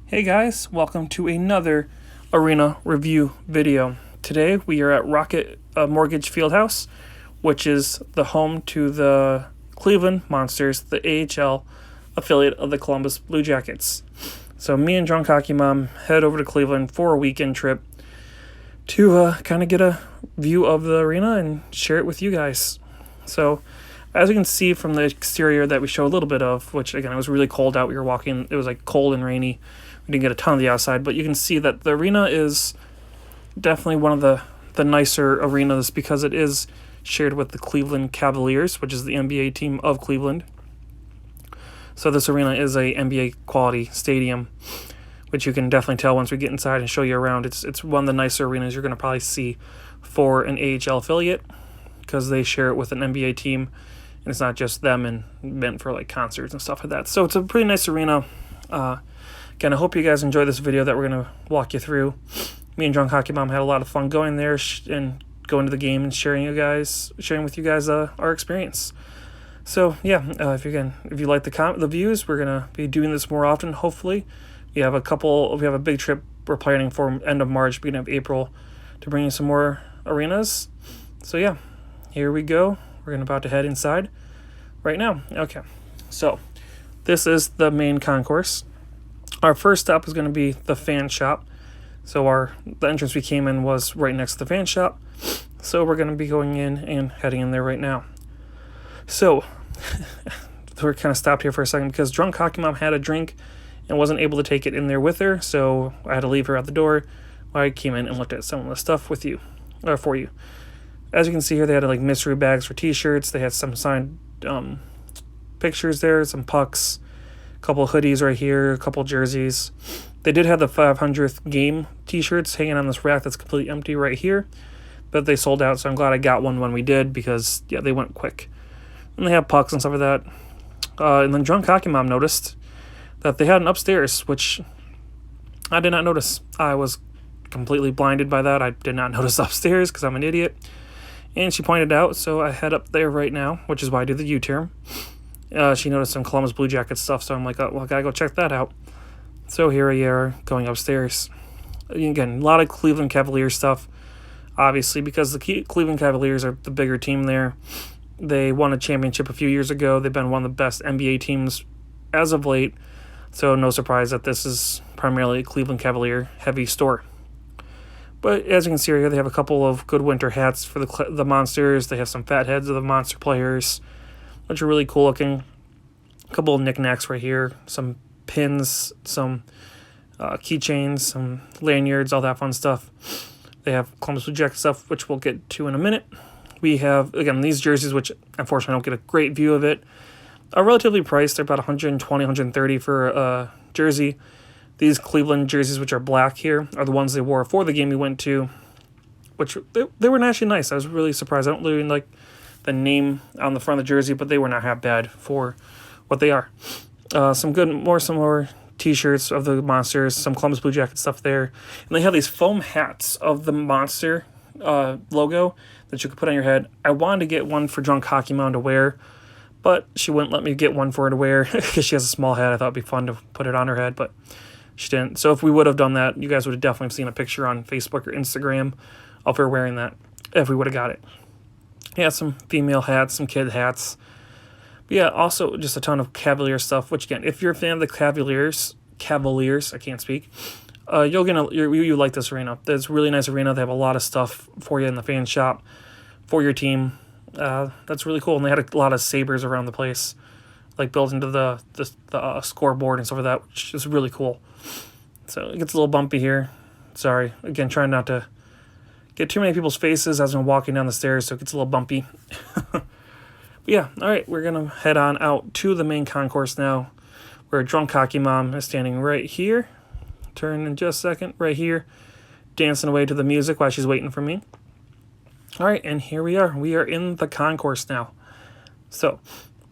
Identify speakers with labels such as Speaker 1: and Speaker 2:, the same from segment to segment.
Speaker 1: Hey guys, welcome to another arena review video. Today we are at Rocket Mortgage Fieldhouse, which is the home to the Cleveland Monsters, the AHL affiliate of the Columbus Blue Jackets. So me and John Mom head over to Cleveland for a weekend trip to kind of get a view of the arena and share it with you guys. So as you can see from the exterior that we show a little bit of, which again, it was really cold out. We were walking, it was like cold and rainy. We didn't get a ton of the outside, but you can see that the arena is definitely one of the nicer arenas because it is shared with the Cleveland Cavaliers, which is the NBA team of Cleveland. So this arena is a NBA quality stadium, which you can definitely tell once we get inside and show you around. It's one of the nicer arenas you're going to probably see for an AHL affiliate because they share it with an NBA team, and it's not just them and meant for like concerts and stuff like that. So it's a pretty nice arena. Again, I hope you guys enjoy this video that we're going to walk you through. Me and John Mom had a lot of fun going there and going to the game and sharing with you guys our experience. So yeah, if you like the views, we're going to be doing this more often, hopefully. We have a big trip we're planning for end of March, beginning of April, to bring you some more arenas. So yeah, here we go. We're about to head inside right now. Okay, so this is the main concourse. Our first stop is going to be the fan shop. So the entrance we came in was right next to the fan shop. So we're going to be going in and heading in there right now. So we're kind of stopped here for a second because drunk hockey mom had a drink and wasn't able to take it in there with her. So I had to leave her at the door while I came in and looked at some of the stuff for you. As you can see here, they had like mystery bags for t-shirts. They had some signed pictures there, some pucks, couple hoodies right here, a couple jerseys. They did have the 500th game t-shirts hanging on this rack that's completely empty right here, but they sold out, so I'm glad I got one when we did because, yeah, they went quick. And they have pucks and stuff like that. And then drunk hockey mom noticed that they had an upstairs, which I did not notice. I was completely blinded by that. I did not notice upstairs because I'm an idiot. And she pointed out, so I head up there right now, which is why I do the U-turn. She noticed some Columbus Blue Jacket stuff, so I'm like, oh, well, I gotta go check that out. So here we are going upstairs. Again, a lot of Cleveland Cavaliers stuff, obviously, because the Cleveland Cavaliers are the bigger team there. They won a championship a few years ago. They've been one of the best NBA teams as of late, so no surprise that this is primarily a Cleveland Cavalier heavy store. But as you can see here, they have a couple of good winter hats for the Monsters. They have some fat heads of the Monster players, which are really cool looking. A couple of knickknacks right here, some pins, some keychains, some lanyards, all that fun stuff. They have Columbus Blue Jacket stuff, which we'll get to in a minute. We have, again, these jerseys, which unfortunately I don't get a great view of it, are relatively priced. They're about $120, $130 for a jersey. These Cleveland jerseys, which are black here, are the ones they wore for the game we went to, which they were actually nice. I was really surprised. I don't really like the name on the front of the jersey, but they were not half bad for what they are. Some more t-shirts of the Monsters, some Columbus Blue Jacket stuff there. And they have these foam hats of the Monster logo that you could put on your head. I wanted to get one for drunk hockey mom to wear, but she wouldn't let me get one for her to wear because she has a small head. I thought it'd be fun to put it on her head, but she didn't. So if we would have done that, you guys would have definitely seen a picture on Facebook or Instagram of her wearing that if we would have got it. Yeah, some female hats, some kid hats. But yeah, also just a ton of Cavalier stuff, which again, if you're a fan of the Cavaliers, I can't speak, you like this arena. It's a really nice arena. They have a lot of stuff for you in the fan shop for your team. That's really cool. And they had a lot of sabers around the place, like built into the scoreboard and stuff like that, which is really cool. So it gets a little bumpy here. Sorry. Again, trying not to get too many people's faces as I'm walking down the stairs, so it gets a little bumpy. But yeah, all right, we're going to head on out to the main concourse now, where drunk hockey mom is standing right here. Turn in just a second, right here, dancing away to the music while she's waiting for me. All right, and here we are. We are in the concourse now. So,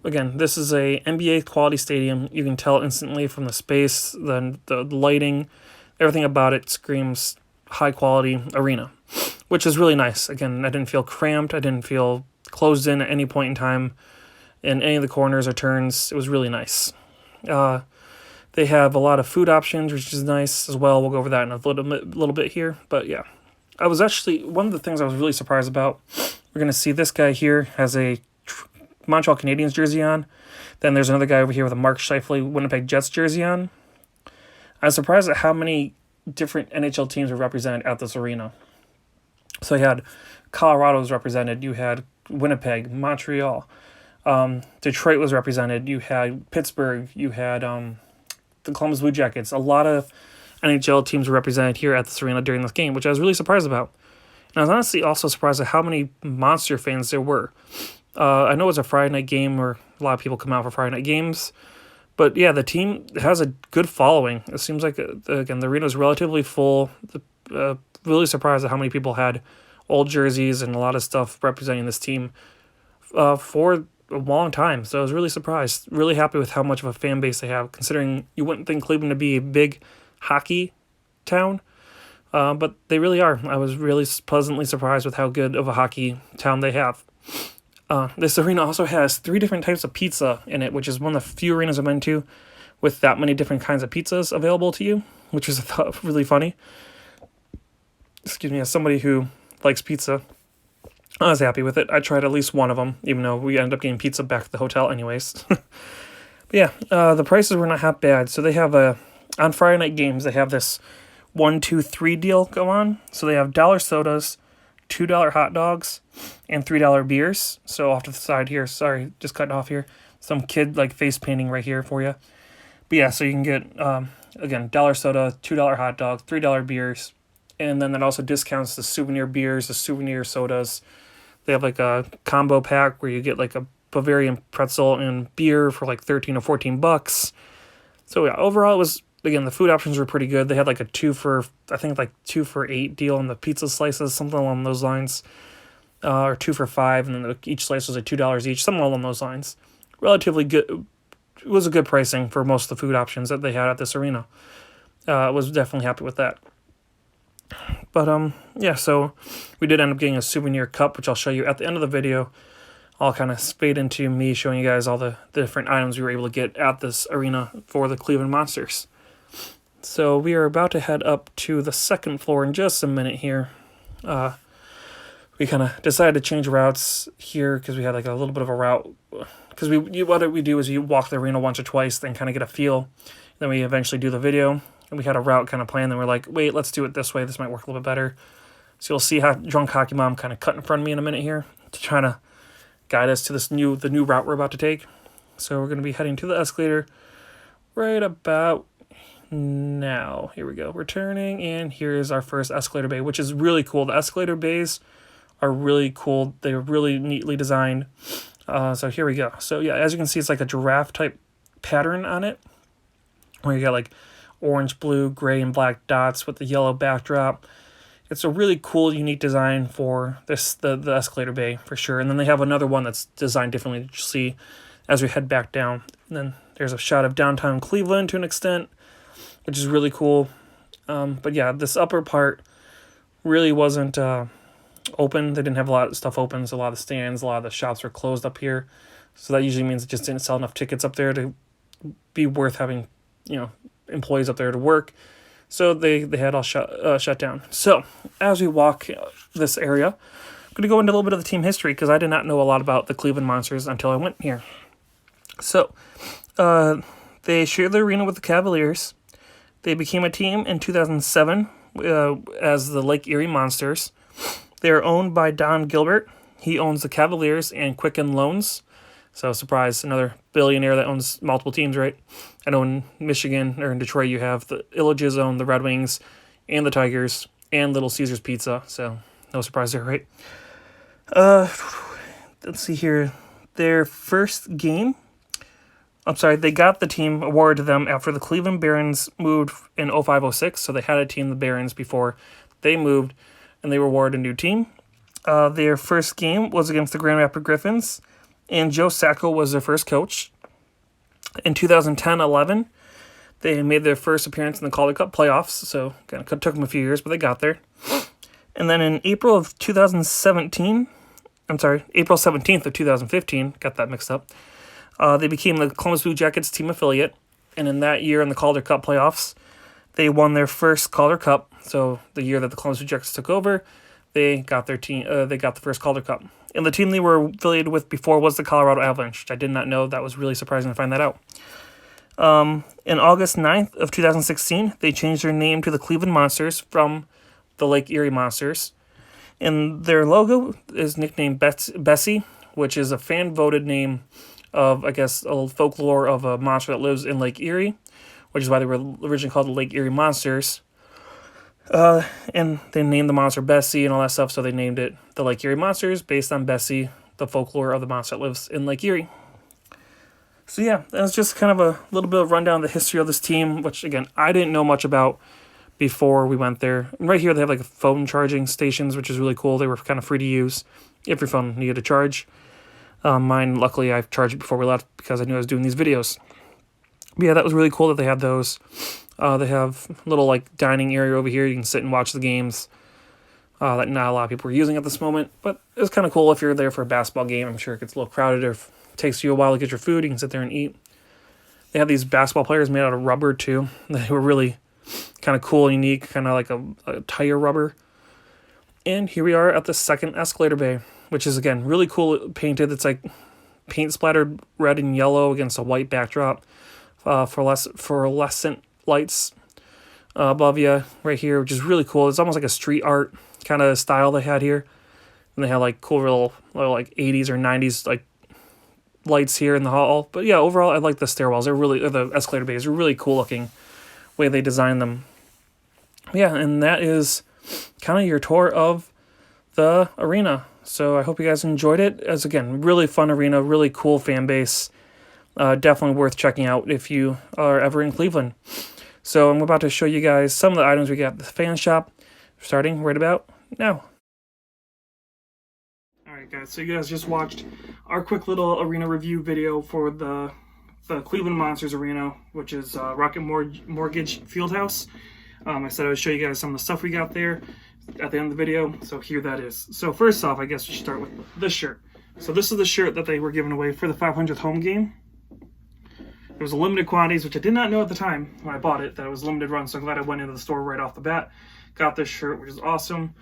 Speaker 1: again, this is a NBA quality stadium. You can tell instantly from the space, the lighting, everything about it screams high quality arena, which is really nice. Again, I didn't feel cramped. I didn't feel closed in at any point in time in any of the corners or turns. It was really nice. They They have a lot of food options, which is nice as well. We'll go over that in a little bit here. But yeah, I was actually, one of the things I was really surprised about, we're going to see this guy here has a Montreal Canadiens jersey on. Then there's another guy over here with a Mark Scheifele Winnipeg Jets jersey on. I was surprised at how many different NHL teams were represented at this arena. So you had Colorado was represented. You had Winnipeg, Montreal. Detroit was represented. You had Pittsburgh. You had the Columbus Blue Jackets. A lot of NHL teams were represented here at this arena during this game, which I was really surprised about. And I was honestly also surprised at how many Monster fans there were. I know it's a Friday night game where a lot of people come out for Friday night games. But yeah, the team has a good following. It seems like, again, the arena is relatively full. Really surprised at how many people had old jerseys and a lot of stuff representing this team for a long time. So I was really surprised. Really happy with how much of a fan base they have, considering you wouldn't think Cleveland to be a big hockey town. But they really are. I was really pleasantly surprised with how good of a hockey town they have. This arena also has 3 different types of pizza in it, which is one of the few arenas I've been to with that many different kinds of pizzas available to you, which was really funny. Excuse me, as somebody who likes pizza, I was happy with it. I tried at least one of them, even though we ended up getting pizza back at the hotel anyways. But yeah, the prices were not half bad. So they have on Friday night games, they have this 1, 2, 3 deal go on. So they have dollar sodas, $2 hot dogs, and $3 beers. So off to the side here, sorry, just cutting off here. Some kid like face painting right here for you. But yeah, so you can get, again, dollar soda, $2 hot dogs, $3 beers. And then that also discounts the souvenir beers, the souvenir sodas. They have like a combo pack where you get like a Bavarian pretzel and beer for like 13 or 14 bucks. So yeah, overall it was, again, the food options were pretty good. They had like a 2 for 8 deal on the pizza slices, something along those lines. Or 2 for $5, and then each slice was like $2 each, something along those lines. Relatively good. It was a good pricing for most of the food options that they had at this arena. I was definitely happy with that. But yeah, so we did end up getting a souvenir cup, which I'll show you at the end of the video. I'll kind of fade into me showing you guys all the different items we were able to get at this arena for the Cleveland Monsters. So we are about to head up to the second floor in just a minute here. We kind of decided to change routes here because we had like a little bit of a route. Because what we do is you walk the arena once or twice, then kind of get a feel. Then we eventually do the video. And we had a route kind of planned. Then we're like, wait, let's do it this way. This might work a little bit better. So you'll see how Drunk Hockey Mom kind of cut in front of me in a minute here to try to guide us to the new route we're about to take. So we're going to be heading to the escalator right about now. Here we go. We're turning, and here's our first escalator bay, which is really cool. The escalator bays are really cool. They're really neatly designed. So here we go. So yeah, as you can see, it's like a giraffe type pattern on it, where you got like orange, blue, gray, and black dots with the yellow backdrop. It's a really cool, unique design for the escalator bay for sure. And then they have another one that's designed differently that you'll see as we head back down. And then there's a shot of downtown Cleveland to an extent, which is really cool. But yeah, this upper part really wasn't open. They didn't have a lot of stuff open, so a lot of the stands, a lot of the shops were closed up here. So that usually means it just didn't sell enough tickets up there to be worth having, employees up there to work. So they had all shut down. So as we walk this area, I'm going to go into a little bit of the team history because I did not know a lot about the Cleveland Monsters until I went here. So they shared the arena with the Cavaliers. They became a team in 2007 as the Lake Erie Monsters. They are owned by Don Gilbert. He owns the Cavaliers and Quicken Loans. So surprise, another billionaire that owns multiple teams, right? I know in Michigan or in Detroit you have the Illages own the Red Wings and the Tigers and Little Caesars Pizza. So no surprise there, right? Let's see here. Their first game, they got the team awarded to them after the Cleveland Barons moved in 05-06. So they had a team, the Barons, before they moved, and they were awarded a new team. Their first game was against the Grand Rapids Griffins, and Joe Sacco was their first coach. In 2010-11, they made their first appearance in the Calder Cup playoffs, so it took them a few years, but they got there. And then in April 17th of 2015, got that mixed up, they became the Columbus Blue Jackets team affiliate, And in that year, in the Calder Cup playoffs, they won their first Calder Cup. So the year that the Columbus Blue Jackets took over, they got their team. They got the first Calder Cup. And the team they were affiliated with before was the Colorado Avalanche, which I did not know. That was really surprising to find that out. In August 9th of 2016, they changed their name to the Cleveland Monsters from the Lake Erie Monsters. And their logo is nicknamed Bessie, which is a fan-voted name of, I guess, a folklore of a monster that lives in Lake Erie, which is why they were originally called the Lake Erie Monsters. And they named the monster Bessie and all that stuff, so they named it the Lake Erie Monsters based on Bessie, the folklore of the monster that lives in Lake Erie. So yeah, that was just kind of a little bit of rundown of the history of this team, which, again, I didn't know much about before we went there. And right here, they have like phone charging stations, which is really cool. They were kind of free to use if your phone needed a charge. Mine, luckily, I've charged it before we left because I knew I was doing these videos. But yeah, that was really cool that they had those. They have a little like dining area over here. You can sit and watch the games that not a lot of people are using at this moment. But it's kind of cool if you're there for a basketball game. I'm sure it gets a little crowded, or if it takes you a while to get your food, you can sit there and eat. They have these basketball players made out of rubber too. They were really kind of cool and unique, kind of like a tire rubber. And here we are at the second escalator bay, which is, again, really cool painted. It's like paint splattered red and yellow against a white backdrop. Fluorescent lights above you right here, which is really cool. It's almost like a street art kind of style they had here. And they had like cool little like 80s or 90s like lights here in the hall. But yeah, overall, I like the stairwells. The escalator bays are really cool looking way they designed them. Yeah, and that is kind of your tour of the arena. So I hope you guys enjoyed it. As again, really fun arena, really cool fan base. Definitely worth checking out if you are ever in Cleveland. So I'm about to show you guys some of the items we got at the fan shop, starting right about now. Alright guys, so you guys just watched our quick little arena review video for the Cleveland Monsters arena, which is Rocket Mortgage Fieldhouse. I said I would show you guys some of the stuff we got there at the end of the video, so here that is. So first off, I guess we should start with this shirt. So this is the shirt that they were giving away for the 500th home game. It was a limited quantities, which I did not know at the time when I bought it, that it was limited run, so I'm glad I went into the store right off the bat. Got this shirt, which is awesome.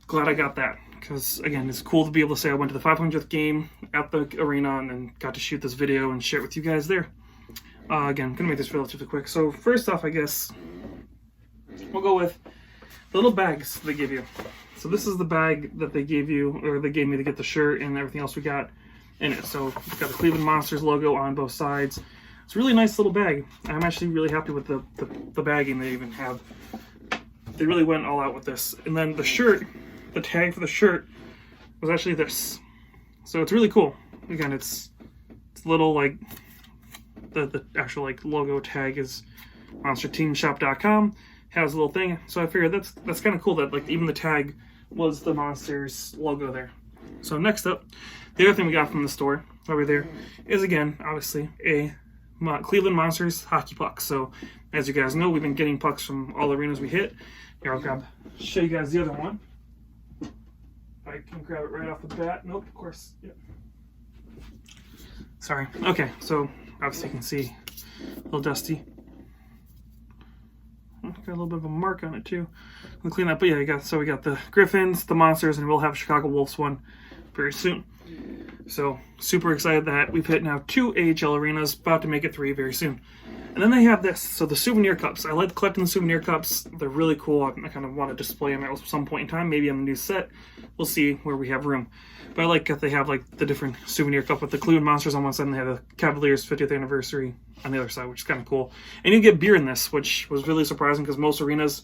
Speaker 1: Glad I got that, because, again, it's cool to be able to say I went to the 500th game at the arena and then got to shoot this video and share it with you guys there. Again, I'm going to make this relatively quick. So first off, I guess, we'll go with the little bags they give you. So this is the bag that they gave you, or they gave me to get the shirt and everything else we got in it. So it's got the Cleveland Monsters logo on both sides. It's a really nice little bag. I'm actually really happy with the bagging they even have. They really went all out with this. And then the shirt, the tag for the shirt was actually this. So it's really cool. Again, it's little, like, the actual like logo tag is monsterteamshop.com. Has a little thing. So I figured that's kind of cool that like even the tag was the Monsters logo there. So next up, the other thing we got from the store over there is, again, obviously a Cleveland Monsters hockey puck. So as you guys know, we've been getting pucks from all the arenas we hit. Here, I'll show you guys the other one. I can grab it right off the bat. Nope, of course. Yep. Sorry. Okay, so obviously you can see a little dusty. Got a little bit of a mark on it too. We'll clean that. But yeah, we got the Griffins, the Monsters, and we'll have a Chicago Wolves one very soon. So super excited that we've hit now 2 AHL arenas, about to make it 3 very soon. And then they have this, so the souvenir cups. I like collecting the souvenir cups. They're really cool. I kind of want to display them at some point in time, maybe on the new set. We'll see where we have room. But I like that they have like the different souvenir cup with the Cleveland Monsters on one side, and they have the Cavaliers 50th anniversary on the other side, which is kind of cool. And you get beer in this, which was really surprising because most arenas,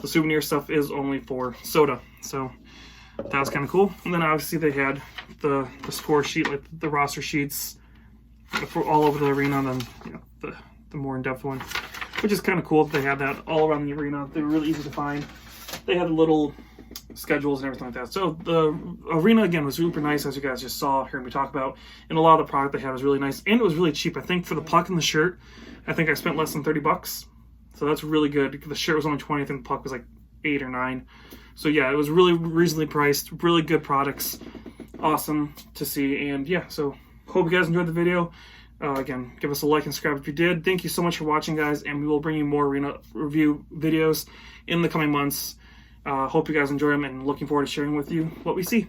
Speaker 1: the souvenir stuff is only for soda. So that was kind of cool. And then obviously they had the score sheet, like the roster sheets for all over the arena, and then, you know, the more in-depth one, which is kind of cool that they had that all around the arena. They're really easy to find. They had little schedules and everything like that. So the arena, again, was super nice, as you guys just saw, heard me talk about. And a lot of the product they had was really nice, and it was really cheap. I think for the puck and the shirt, I think I spent less than $30. So that's really good. The shirt was only $20. I think the puck was like $8 or $9. So yeah, it was really reasonably priced, really good products. Awesome to see. And yeah, so hope you guys enjoyed the video. Again, give us a like and subscribe if you did. Thank you so much for watching, guys, and we will bring you more arena review videos in the coming months. Hope you guys enjoy them, and looking forward to sharing with you what we see.